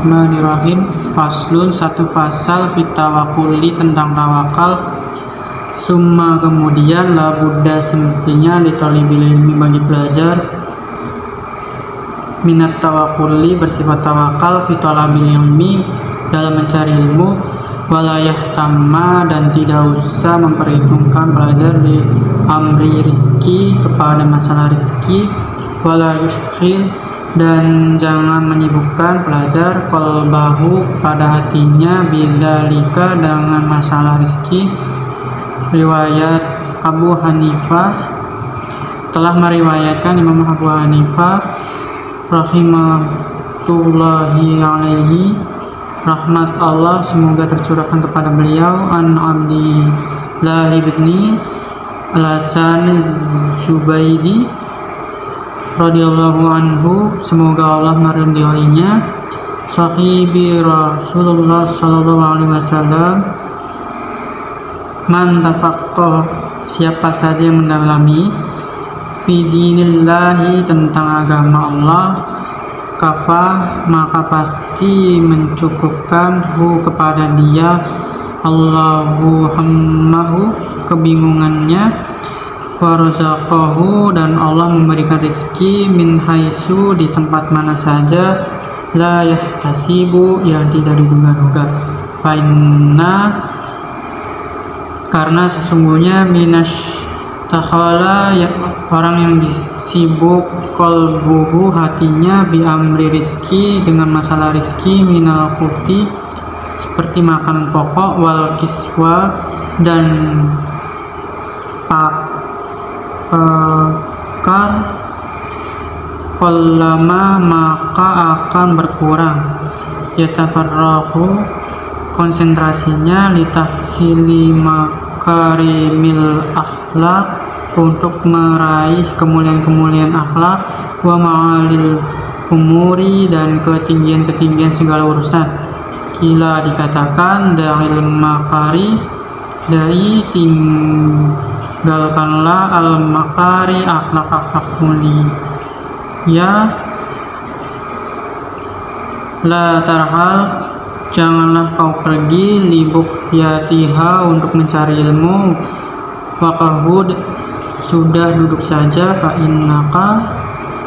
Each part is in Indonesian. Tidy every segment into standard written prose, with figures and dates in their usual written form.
Bismillahirrahmanirrahim. Faslun, satu fasal fit tawakkuli, tentang tawakal. Summa, kemudian, la budda, semestinya, li thalibil ilmi, bagi pelajar, minat tawakkuli, bersifat tawakal, fi thalabil ilmi, dalam mencari ilmu, walayah tamma, dan tidak usah memperhitungkan pelajar di amri rizki, kepada masalah rizki, walayushkhil, dan jangan menyibukkan pelajar qalbahu, kepada hatinya, bidzalika, dengan masalah rizki. Riwayat Abu Hanifah, telah meriwayatkan Imam Abu Hanifah rahimatullahi alaihi, rahmat Allah semoga tercurahkan kepada beliau, an Abdillah ibni Al-Hasan Zubaidi radhiyallahu anhu, semoga Allah meridhoinya, sahibi Rasulullah sallallahu alaihi wasallam, man tafaqqah, siapa saja yang mendalami, fi dinillahi, tentang agama Allah, kafah, maka pasti mencukupkan hu, kepada dia, Allahu hammahu, kebingungannya, warzaqahu, dan Allah memberikan rezeki, min haitsu, di tempat mana saja, la yahtasibu, yang tidak diduga-duga, fa inna, karena sesungguhnya, minas takhala, ya, orang yang disibuk qalbuhu, hatinya, bi amri rizki, dengan masalah rizki, minal quti, seperti makanan pokok, wal kiswa, dan pakar, qallama, maka akan berkurang, yatafarrahu, konsentrasinya, litahsili makarimil akhlak, untuk meraih kemuliaan-kemuliaan akhlak, wa ma'alil umuri, dan ketinggian-ketinggian segala urusan. Kila, dikatakan, da'il makari, dai, tinggalkanlah, al makari, akhlak-akhlak mulia, la tarhal, janganlah kau pergi, libuk yatiha, untuk mencari ilmu, waqahud, sudah duduk saja, fa innaka,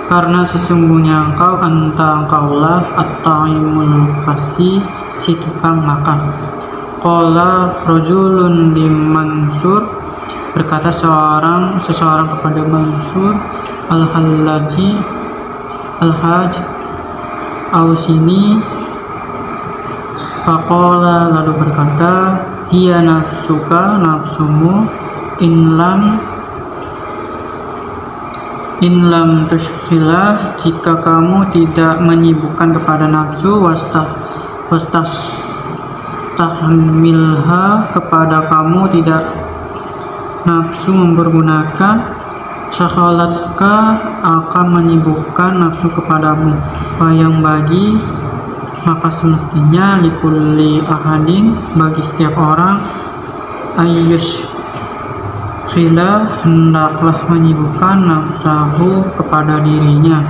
karena sesungguhnya engkaulah, at-ta'imul kasi, si tukang makan. Qala rajulun li Mansur, berkata seseorang kepada Mansur, al-hajj, ausini, faqala, lalu berkata, hiya nafsuka, nafsumu, in lam tushkhilah, jika kamu tidak menyibukkan kepada nafsu, wastahmilha, kepada kamu tidak nafsu mempergunakan, syakalatka, akan menyibukkan nafsu kepadamu, yang bagi, maka semestinya, likulli ahadin, bagi setiap orang, ayyush khila, hendaklah menyibukkan nafsahu, kepada dirinya,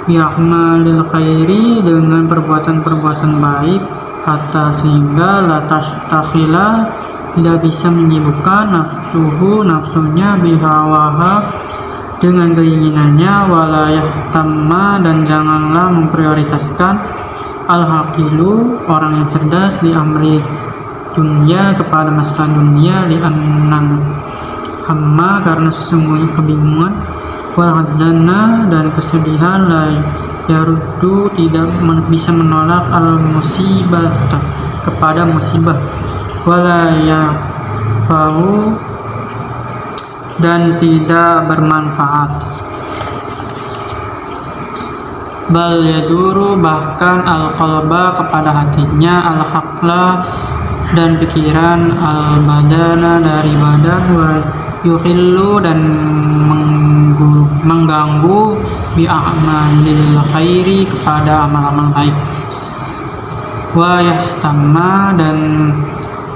bi'a'malil khairi, dengan perbuatan-perbuatan baik, hatta sehingga, la takhila, tidak bisa menyibukkan nafsunya, bihawaha, dengan keinginannya, walayah tamma, dan janganlah memprioritaskan, al-haqilu, orang yang cerdas, li amri dunia, kepada masalah dunia, li annal hamma, karena sesungguhnya kebingungan, wal hazana, dan kesedihan, la yaruddu, tidak bisa menolak, al musibah, kepada musibah, wala yafa'u, dan tidak bermanfaat, bal yaduru, bahkan al-qalba, kepada hatinya, al-haqla, dan pikiran, al-badana, dari badan, wa yukhillu, dan mengganggu, bi'a'malil khairi, kepada amal-amal baik, wa yahtamma, dan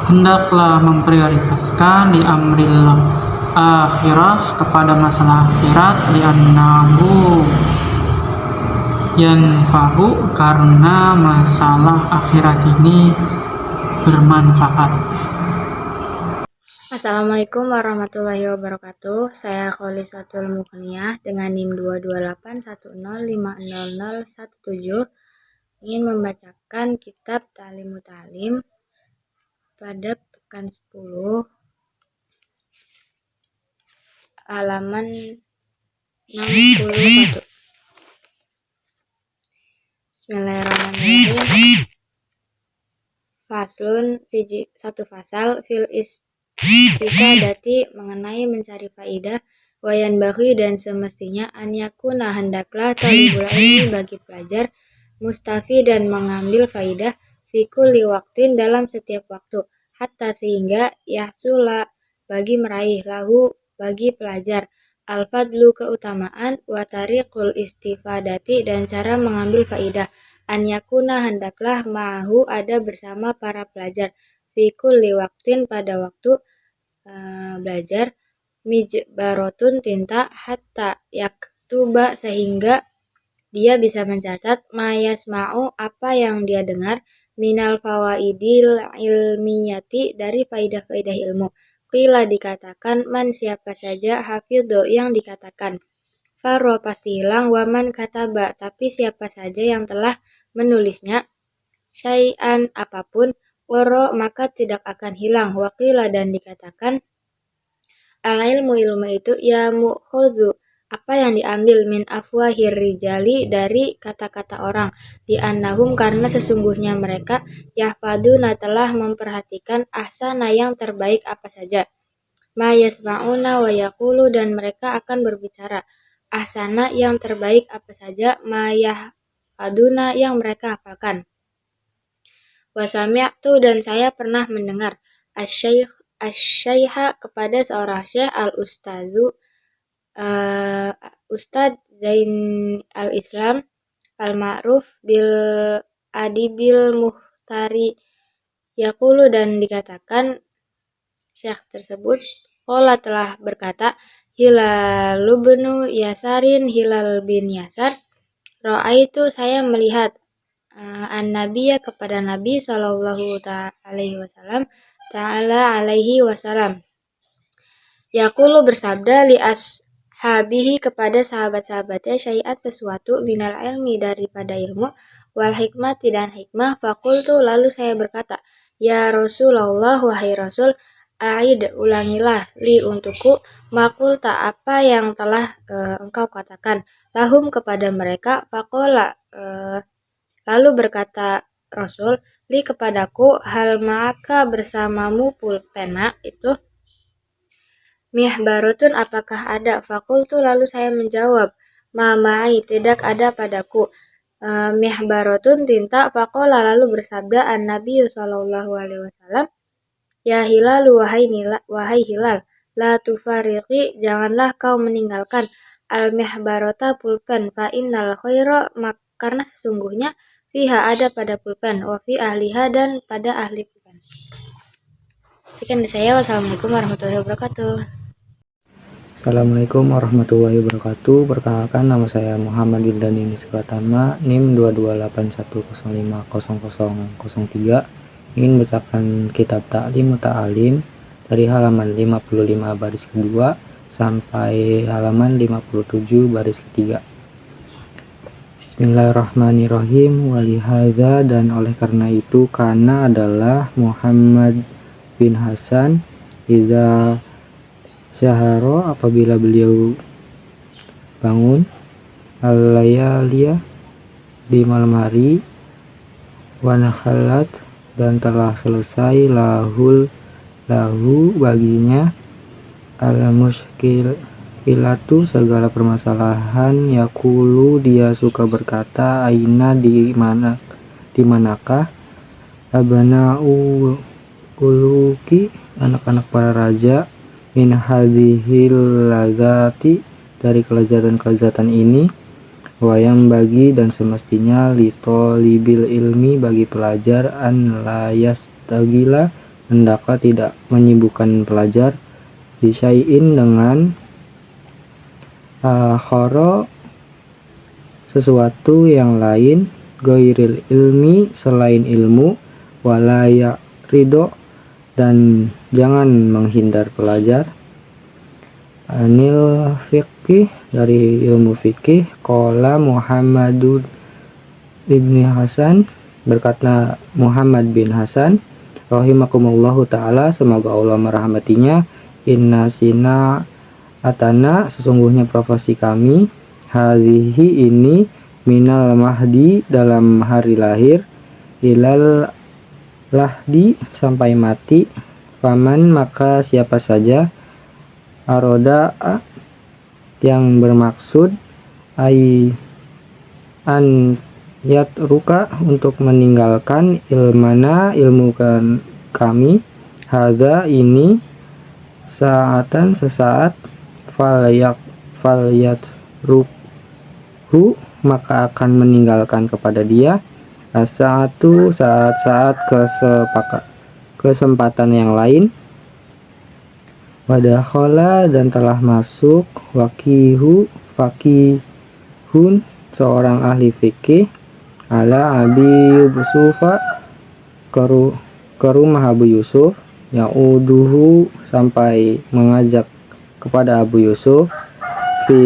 hendaklah memprioritaskan, di amril akhirah, kepada masalah akhirat, li'annahu, yanfa'u, karena masalah akhirat ini bermanfaat. Assalamualaikum warahmatullahi wabarakatuh. Saya Kholisatul Mukniyah dengan NIM 22810500017 ingin membacakan kitab Ta'limut Ta'lim pada pekan 10 halaman 61. Bismillahirrahmanirrahim. Faslun satu fasal fil istifadati, mengenai mencari faidah, wayan bagi, dan semestinya an yakuna, hendaklah talibul ilmi, bagi pelajar, mustafi, dan mengambil faidah, fi kulli waqtin, dalam setiap waktu, hatta, sehingga, yahsula, bagi meraih, lahu, bagi pelajar, al-fadlu, keutamaan, wa tariqul istifadati, dan cara mengambil faidah, an yakuna, hendaklah, ma'ahu, ada bersama para pelajar, fi kulli waqtin, pada waktu belajar, mijbarotun, tinta, hatta yaktuba, sehingga dia bisa mencatat, mayasma'u, apa yang dia dengar, minal fawaidil ilmiyati, dari faidah-faidah ilmu. Qila, dikatakan, man, siapa saja, hafidho, yang dikatakan, faro, pasti hilang, waman, kataba, tapi siapa saja yang telah menulisnya, syai'an, apapun, waro, maka tidak akan hilang. Waqila, dan dikatakan, al-ilmu, ilmu itu, ya mu'khudhu, apa yang diambil, min afwahir rijali, dari kata-kata orang, di annahum, karena sesungguhnya mereka, yahfaduna, telah memperhatikan, ahsana, yang terbaik apa saja, ma yasma'una wa yaqulu, dan mereka akan berbicara, ahsana, yang terbaik apa saja, ma yahfaduna, yang mereka hafalkan. Wa sami'tu, dan saya pernah mendengar, asy-syaikha, kepada seorang syekh, Ustadz Zain al-Islam al-Ma'ruf bil adibil muhtari, yaqulu, dan dikatakan syekh tersebut, qala, telah berkata, Hilal bin Yasarin, Hilal bin Yasar, ra'aitu, saya melihat, an-nabiyya, kepada Nabi sallallahu alaihi wasallam, ta'ala alaihi wasallam, yaqulu, bersabda, li ashabihi, kepada sahabat-sahabatnya, syai'at, sesuatu, minal ilmi, daripada ilmu, wal hikmati, dan hikmah, fakultu, lalu saya berkata, ya Rasulullah, wahai Rasul, a'id, ulangilah, li, untukku, makulta, apa yang telah engkau katakan, lahum, kepada mereka, fakola, lalu berkata Rasul, li, kepadaku, hal ma'aka, bersamamu pulpena itu, mihbarotun, apakah ada, fakultu, lalu saya menjawab, ma ma'i, tidak ada padaku, mihbarotun, tinta, fakola, lalu bersabda an-nabi sallallahu alaihi wasallam, ya Hilal, wahai Hilal, la tufariqi, janganlah kau meninggalkan, al-mihbarota, pulpen, fa innal khaira, karena sesungguhnya, fiha, ada pada pulpen, wa fi ahliha, dan pada ahli pulpen. Sekian dari saya. Wassalamualaikum warahmatullahi wabarakatuh. Assalamualaikum warahmatullahi wabarakatuh. Perkenalkan, nama saya Muhammad Wildan Ini Pratama, NIM 228100003. Ingin bacakan kitab Ta'limut Ta'lim dari halaman 55 baris kedua sampai halaman 57 baris ketiga. Bismillahirrahmanirrahim. Walihadza, dan oleh karena itu, karena adalah Muhammad bin Hasan, idza syaharo, apabila beliau bangun, al-layaliya, di malam hari, wanakhalat, dan telah selesai, lahu, baginya, al-muskilatu, segala permasalahan, yakulu, dia suka berkata, aina, di manakah, abana'u uluki, anak-anak para raja, min hadhil lazati, dari kelezatan-kelezatan ini, wayang bagi, dan semestinya, lito libil ilmi, bagi pelajar, an layas tagila, hendaklah tidak menyibukkan pelajar, bisyai'in, dengan akhara, sesuatu yang lain, ghairil ilmi selain ilmu, walaya ridho dan jangan menghindar pelajar. Anil fikih dari ilmu fikih, qala Muhammadun ibni Hasan, berkata Muhammad bin Hasan rahimakumullahu ta'ala, semoga Allah merahmatinya, inna sina atana, sesungguhnya profesi kami, hadhihi ini, minal mahdi dalam hari lahir, ilal lahdi sampai mati, faman maka siapa saja, aroda yang bermaksud, an yatruka untuk meninggalkan, ilmana ilmu kami, hadza ini, saatan sesaat, falyat ruhu maka akan meninggalkan kepada dia, as-saatu saat-saat kesempatan yang lain, wadakhala dan telah masuk, fakihun seorang ahli fikih, ala Abi Yusufa ke rumah Abu Yusuf, ya'uduhu sampai mengajak kepada Abu Yusuf, fi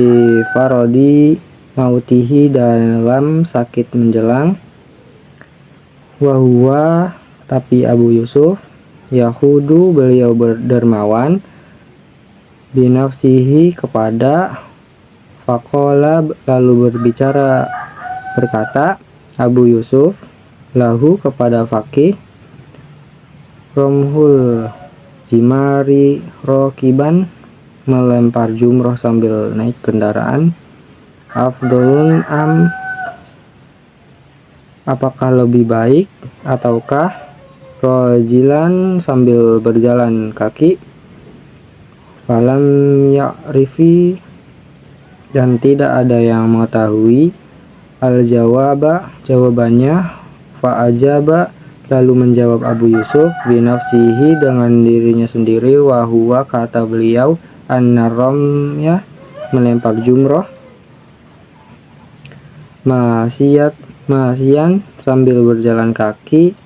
farodi mautihi dalam sakit menjelang, wahuwa tapi Abu Yusuf, yahudu beliau berdermawan, binafsihi kepada, faqala lalu berkata Abu Yusuf lahu kepada fakih, romhul jimari rokiban melempar jumroh sambil naik kendaraan, afdolun apakah lebih baik ataukah rojilan sambil berjalan kaki, falam ya'rifi dan tidak ada yang mengetahui, jawabannya, fa'ajaba lalu menjawab Abu Yusuf, binafsihi dengan dirinya sendiri, wahuwa kata beliau, an-ramya melempar jumroh, masian sambil berjalan kaki,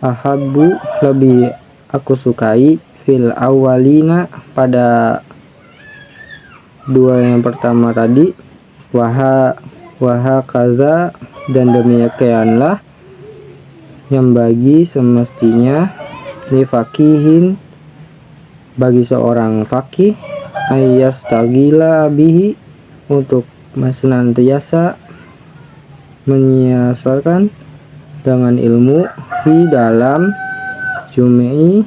ahabbu lebih aku sukai, fil awalina pada dua yang pertama tadi, wahakaza dan demikianlah yang bagi semestinya, li fakihin bagi seorang fakih, ayyastagila bihi untuk senantiasa menyiasatkan dengan ilmu, fi dalam jum'i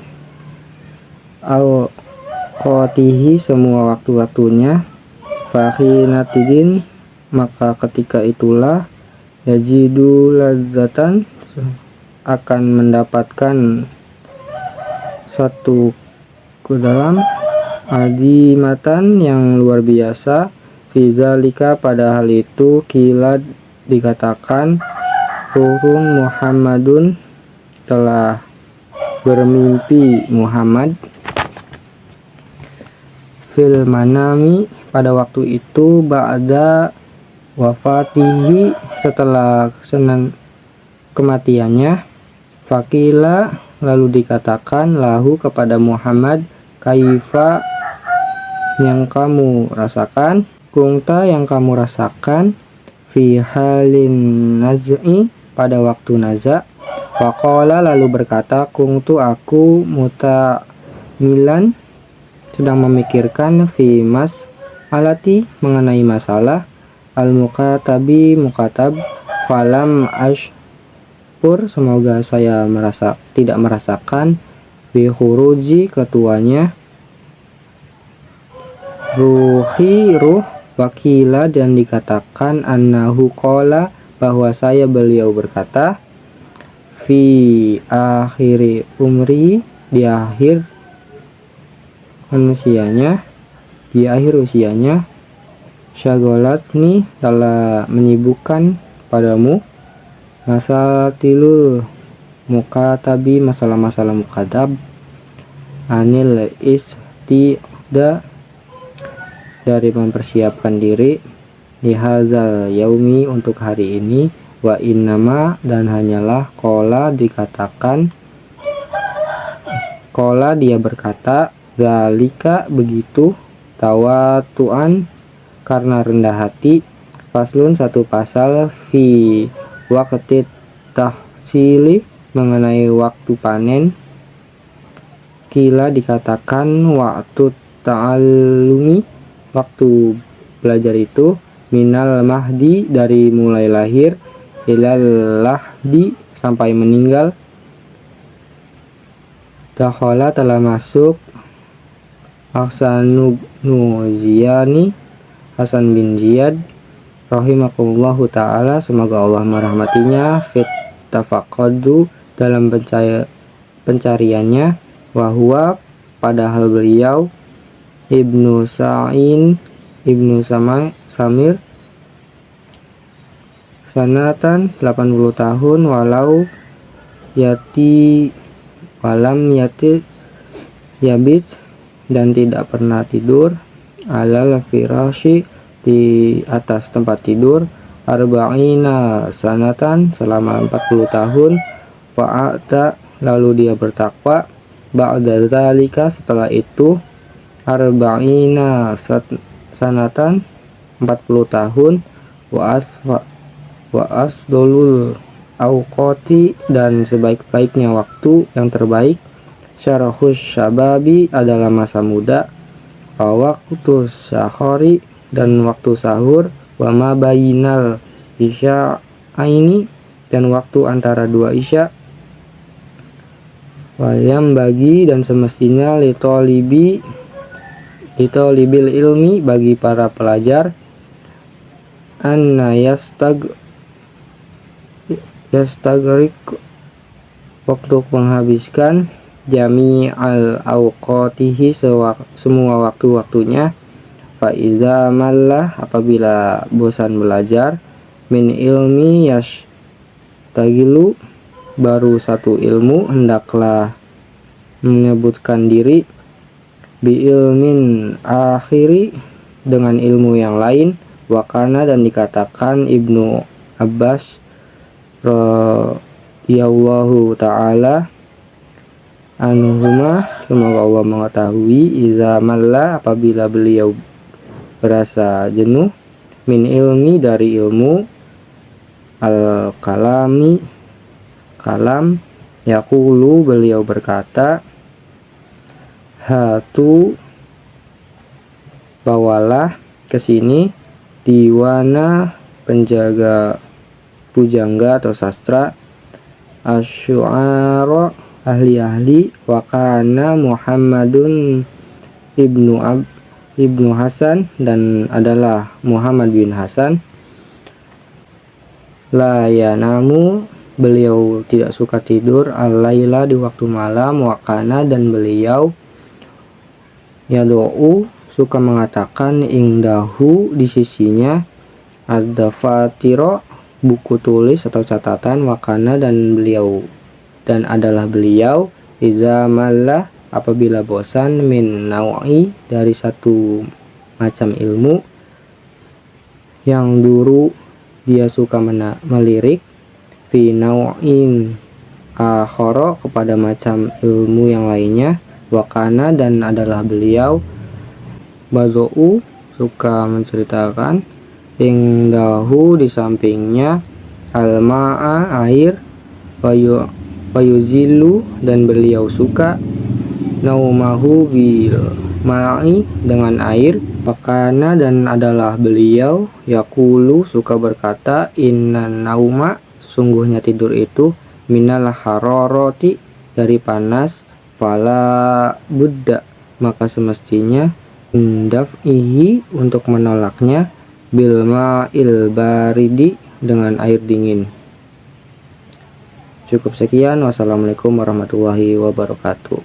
al qatihi semua waktu-waktunya, fakhinatidin maka ketika itulah, yajidu ladzatan akan mendapatkan satu ke dalam, azimatan yang luar biasa, fizalika pada hal itu, kila dikatakan, ruhun Muhammadun telah bermimpi Muhammad, fil manami pada waktu itu, ba'da wafatihi setelah kematiannya, fakila lalu dikatakan lahu kepada Muhammad, kaifa yang kamu rasakan, kungta yang kamu rasakan, fi halin naz'i pada waktu naza, faqala lalu berkata, kungtu aku mutamilan sedang memikirkan, fi mas alati mengenai masalah, al mukatab falam ashpur semoga saya tidak merasakan, bi khuruji ketuanya, ruhi ruh, wakila dan dikatakan, annahu qala bahwa beliau berkata, fi akhiri umri di akhir usianya, syagolatni telah menyibukkan padamu, masatilul mukatabi masalah-masalah mukatab, anil istida dari mempersiapkan diri, lihazal yaumi untuk hari ini, wa innama dan hanyalah kola dikatakan, kola dia berkata, zalika begitu, tawatuan karena rendah hati, faslun satu pasal fi waqti tahsili mengenai waktu panen, kila dikatakan waktu ta'allumi waktu belajar itu, minal mahdi dari mulai lahir, ilal lahdi sampai meninggal, dakhala telah masuk Ahsanuziyani Hasan bin Ziyad rahimakumullahu ta'ala, semoga Allah merahmatinya, fit tafaqadu dalam pencariannya, wahwa padahal beliau Ibnu Sa'in Ibnu Samir sanatan 80 tahun, walam yati yabit dan tidak pernah tidur, alal firasyi di atas tempat tidur, arba'ina sanatan selama 40 tahun, fa'ata lalu dia bertakwa, ba'da dzalika setelah itu, arba'ina sanatan 40 tahun, wa asdolul awqati dan sebaik-baiknya waktu yang terbaik, syarahus syababi adalah masa muda, waktu syahori dan waktu sahur, wa ma bainal isya ini dan waktu antara dua isya, wayam bagi dan semestinya litolibil ilmi bagi para pelajar, anna yastagrik waktu menghabiskan jami al awqatihi semua waktu-waktunya, faiza mallah apabila bosan belajar, min ilmi yastagilu baru satu ilmu hendaklah menyebutkan diri, bi ilmin akhiri dengan ilmu yang lain, wakana dan dikatakan Ibnu Abbas radhiyallahu ta'ala anhuma semoga Allah mengetahui, iza malla apabila beliau berasa jenuh, min ilmi dari ilmu, al kalami kalam, yaqulu beliau berkata, hatu bawalah kesini diwana penjaga pujangga atau sastra, asy'ara ahli-ahli, wakana Muhammadun ibnu Hasan dan adalah Muhammad bin Hasan, la yanamu beliau tidak suka tidur, al-laila di waktu malam, wakana dan beliau yado'u suka mengatakan, ingdahu di sisinya, ad-dafatiro buku tulis atau catatan, wakana dan adalah beliau iza mallah apabila bosan, min nau'i dari satu macam ilmu, yang dulu dia suka melirik, fi nau'in akhara kepada macam ilmu yang lainnya, wakana dan adalah beliau bazou suka menceritakan, ingdahu di sampingnya, al-ma'a air, wayuzilu dan beliau suka, naumahu bil ma'i dengan air, wakana dan adalah beliau yakulu suka berkata, inna nauma sungguhnya tidur itu, minal haroroti dari panas, fala buddha maka semestinya, daf'ihi untuk menolaknya, bil ma'il baridi dengan air dingin. Cukup sekian, wassalamualaikum warahmatullahi wabarakatuh.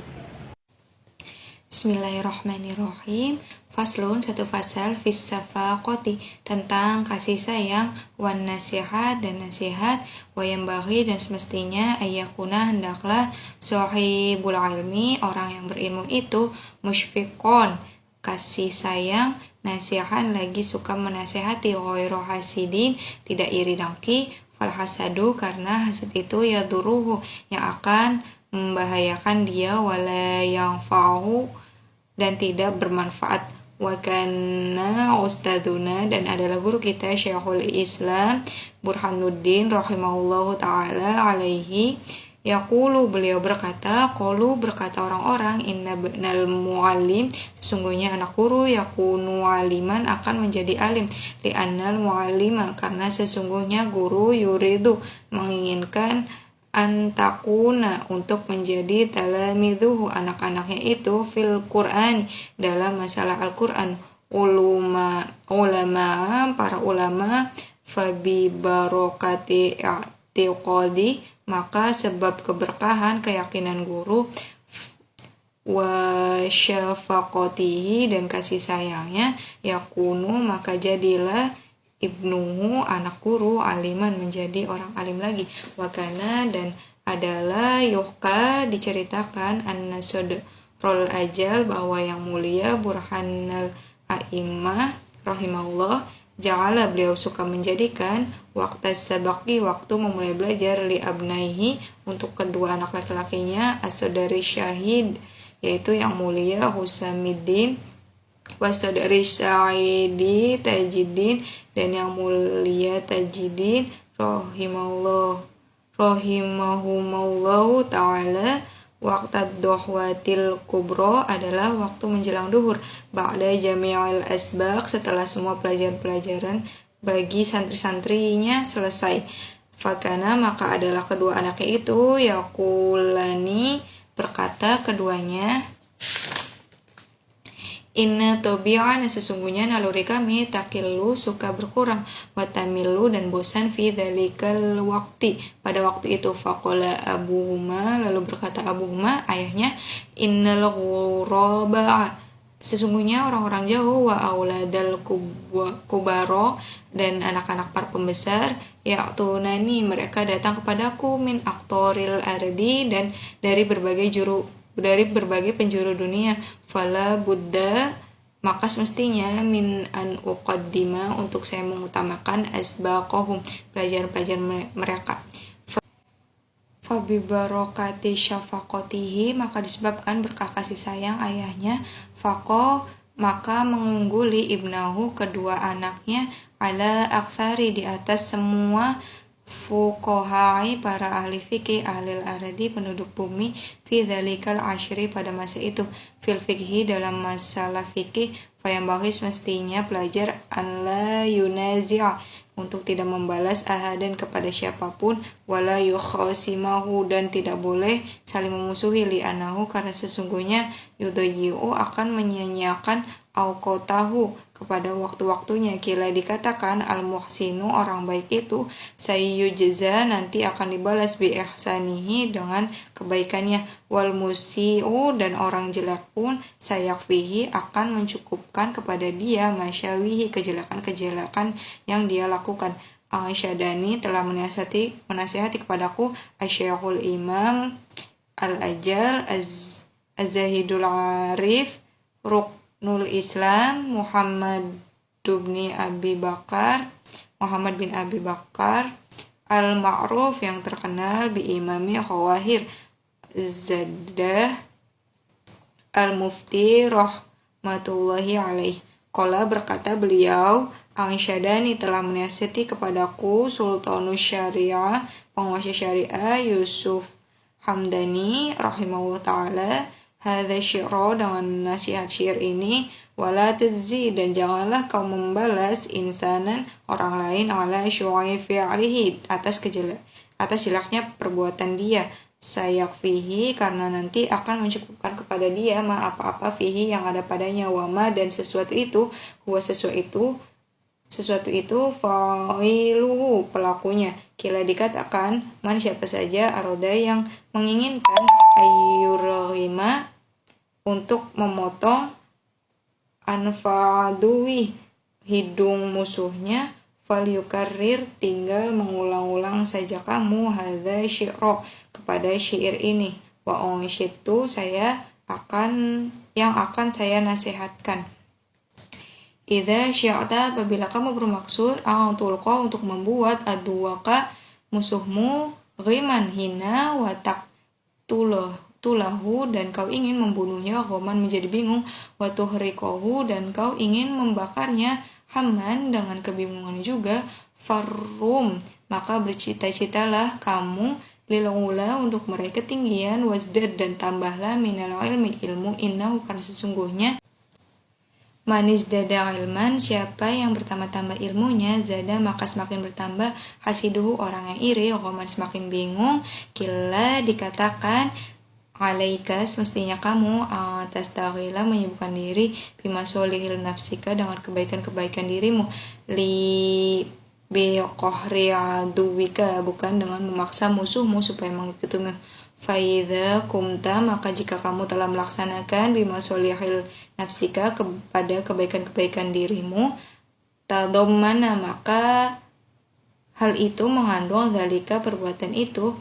Bismillahirrahmanirrahim. Faslun satu fasal fis safaqati tentang kasih sayang, wan nasihat dan nasihat, wayam baghi dan semestinya, ayyakuna hendaklah sahibul ilmi orang yang berilmu itu, musyfiqon kasih sayang, nasihan lagi suka menasehati, ghairu hasidin tidak iri dengki, fal hasadu karena hasad itu yaduruhu yang akan membahayakan dia, wala yanfa'uhu dan tidak bermanfaat. Wa kana ustadzuna dan adalah guru kita Syekhul Islam Burhanuddin rahimahullahu taala alaihi yaqulu beliau berkata, qalu berkata orang-orang, inna binal muallim sesungguhnya anak guru yakunu aliman akan menjadi alim, li annal muallima karena sesungguhnya guru yuridu menginginkan antakuna untuk menjadi talamidhuhu anak-anaknya itu fil Qur'an dalam masalah Al-Qur'an, ulama para ulama fabi barokati i'tiqadi maka sebab keberkahan keyakinan guru wa syafaqatihi dan kasih sayangnya yakunu maka jadilah ibnuhu anak guru aliman menjadi orang alim lagi. Wakana dan adalah yuhka diceritakan an-nasodrol ajal bahwa yang mulia Burhanal A'imah rahimahullah ja'ala beliau suka menjadikan waktu sabaki waktu memulai belajar li abnaihi untuk kedua anak laki-lakinya as-sodari syahid yaitu yang mulia Husamiddin wasodari Sa'idi Tajiddin dan yang mulia Tajiddin rahimahumullahu ta'ala. Waqtad dohwatil kubro adalah waktu menjelang duhur ba'da jami'il asbaq setelah semua pelajaran-pelajaran bagi santri-santrinya selesai. Fakana maka adalah kedua anaknya itu yakulani berkata keduanya, inna tobi'ana sesungguhnya naluri kami takilu suka berkurang watamilu dan bosan fi dzalikal waqti pada waktu itu. Faqala abuhuma lalu berkata abuhuma ayahnya, innal ghuraba sesungguhnya orang-orang jauh wa auladal kubaro dan anak-anak para pembesar ya'tunani mereka datang kepadaku min aqtoril ardi dan dari berbagai penjuru dunia. Fala buddha maka semestinya min an uqaddima untuk saya mengutamakan asbaqahum pelajaran-pelajaran mereka. Fabi barokati syafaqatihi maka disebabkan berkah kasih sayang ayahnya faqo maka mengungguli ibnahu kedua anaknya ala aktsari di atas semua fuqahai para ahli fikih ahlil aradi penduduk bumi fi dzalikal asyri pada masa itu fil fikhi dalam masalah fikih fayambaghi semestinya pelajar an la yunazi'a untuk tidak membalas ahadan kepada siapapun wala yukhasimahu dan tidak boleh saling memusuhi li anahu karena sesungguhnya yudayyi'u akan menyia-nyiakan auqatahu kepada waktu-waktunya. Kila dikatakan al-muhsinu orang baik itu sayyujza nanti akan dibalas bi ihsanihi dengan kebaikannya wal musi'u dan orang jelek pun sayakfihi akan mencukupkan kepada dia masyawihi kejelekan-kejelekan yang dia lakukan. Aisyadani telah menasihati kepadaku Asy-Syekhul Imam Al-Ajal Az-Zahidul Arif Ruknul Islam Muhammad bin Abi Bakar Al-Ma'ruf yang terkenal bi Imami Khawahir Zaddah Al-Mufti rahmatullahi alaih. Qala berkata beliau, Angsyadani telah menasihati kepadaku Sultanus Syariah, penguasa syariah Yusuf Hamdani rahimahullah ta'ala hadza syi'ra dengan nasihat syair ini wala tujzi dan janganlah kau membalas insanan orang lain ala syu'i fi'lihi atas jeleknya perbuatan dia sayakfihi karena nanti akan mencukupkan kepada dia ma apa-apa fihi yang ada padanya wama dan sesuatu itu huwa sesuatu itu fa'iluhu pelakunya. Kila dikatakan man siapa saja aroda yang menginginkan ayyurghima untuk memotong anfa'aduwi hidung musuhnya falyukarrir tinggal mengulang-ulang saja kamu hadza syi'ra kepada syair ini wa unsyitu yang akan saya nasihatkan. Idza syi'ta, apabila kamu bermaksud tulqa untuk membuat aduwaka musuhmu ghiman hina wa tulahu dan kau ingin membunuhnya ghaman menjadi bingung wa tuhriqahu dan kau ingin membakarnya hamman dengan kebingungan juga farrum, maka bercita-citalah kamu lil ula untuk meraih ketinggian wasdad dan tambahlah minal ilmi ilmu innahu karena sesungguhnya manis dada ilman, siapa yang bertambah-tambah ilmunya, zada maka semakin bertambah hasiduhu orang yang iri, ghaman semakin bingung. Kila dikatakan alaika semestinya kamu atas taghila menyibukkan diri bima solihil nafsika dengan kebaikan-kebaikan dirimu li biqahri aduwika bukan dengan memaksa musuhmu supaya mengikutimu. Faidha kumta maka jika kamu telah melaksanakan bima solihil nafsika kepada kebaikan-kebaikan dirimu tadommana maka hal itu mengandung zalika perbuatan itu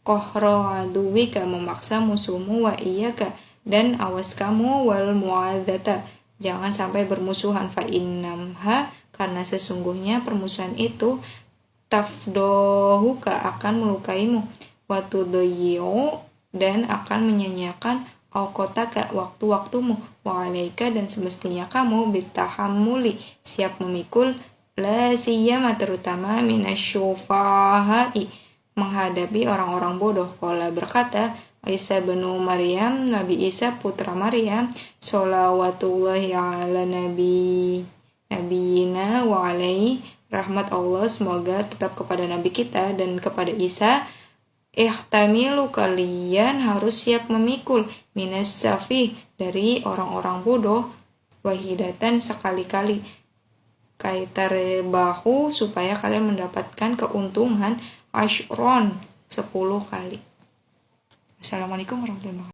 kohro aduwika memaksa musuhmu wa iyaka dan awas kamu wal muadzata jangan sampai bermusuhan fa innamha karena sesungguhnya permusuhan itu tafdohuka akan melukaimu watudoyi'u dan akan menyanyiakan awqataka waktu-waktumu wa alaika dan semestinya kamu bitahammuli siap memikul la siyama terutama minasyufahai menghadapi orang-orang bodoh. Qala berkata Isa bin Maryam, Nabi Isa putra Maryam, sholawatullahi ala nabiyina wa alaihi rahmat Allah semoga tetap kepada nabi kita dan kepada Isa. Ihtamilu kalian harus siap memikul minas safih dari orang-orang bodoh wahidatan sekali-kali kaitarebahu supaya kalian mendapatkan keuntungan ashron 10 kali. Assalamualaikum warahmatullahi wabarakatuh.